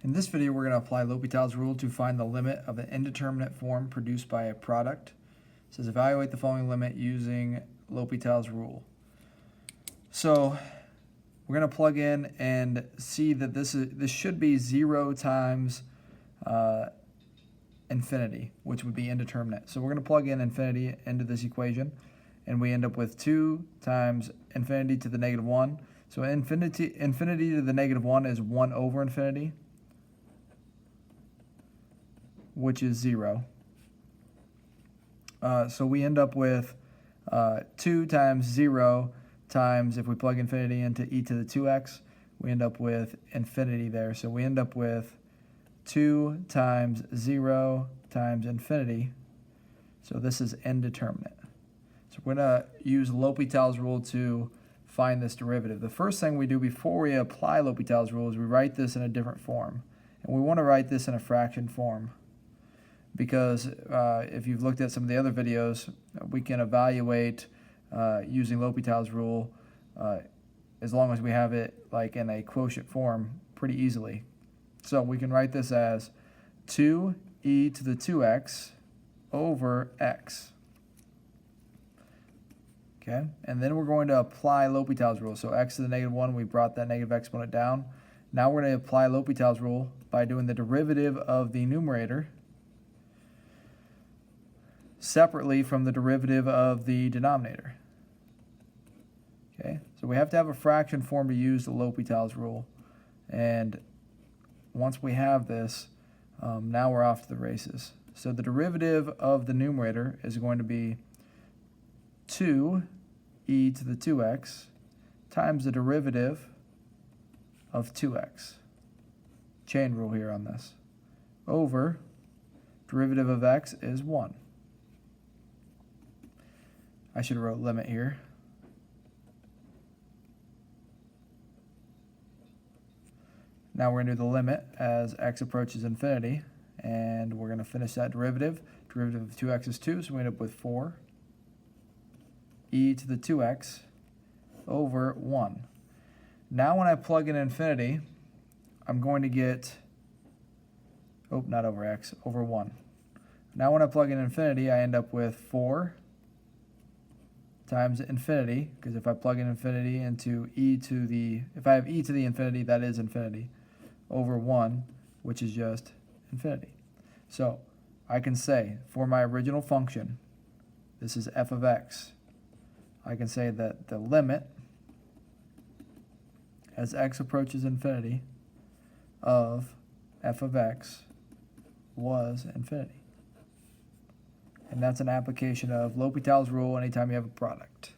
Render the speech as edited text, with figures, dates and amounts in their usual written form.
In this video, we're going to apply L'Hopital's rule to find the limit of an indeterminate form produced by a product. It says evaluate the following limit using L'Hopital's rule. So we're going to plug in and see that this should be 0 times infinity, which would be indeterminate. So we're going to plug in infinity into this equation, and we end up with 2 times infinity to the negative 1. So infinity to the negative 1 is 1 over infinity, which is 0. So we end up with 2 times 0 times, if we plug infinity into e to the 2x, we end up with infinity there. So we end up with 2 times 0 times infinity. So this is indeterminate. So we're going to use L'Hopital's rule to find this derivative. The first thing we do before we apply L'Hopital's rule is we write this in a different form. And we want to write this in a fraction form, because if you've looked at some of the other videos, we can evaluate using L'Hopital's rule as long as we have it like in a quotient form pretty easily. So we can write this as 2e to the 2x over x. Okay, and then we're going to apply L'Hopital's rule. So x to the negative 1, we brought that negative exponent down. Now we're going to apply L'Hopital's rule by doing the derivative of the numerator separately from the derivative of the denominator. Okay, so we have to have a fraction form to use the L'Hopital's rule. And once we have this, now we're off to the races. So the derivative of the numerator is going to be 2e to the 2x times the derivative of 2x. Chain rule here on this. Over derivative of x is 1. I should have wrote limit here. Now we're going to do the limit as x approaches infinity, and we're going to finish that derivative. Derivative of 2x is 2, so we end up with 4 e to the 2x over 1. Now when I plug in infinity, I'm going to get, not over x, over 1. Now when I plug in infinity, I end up with 4 times infinity, because if I plug in infinity into if I have e to the infinity, that is infinity, over 1, which is just infinity. So I can say, for my original function, this is f of x, I can say that the limit as x approaches infinity of f of x was infinity. And that's an application of L'Hopital's rule anytime you have a product.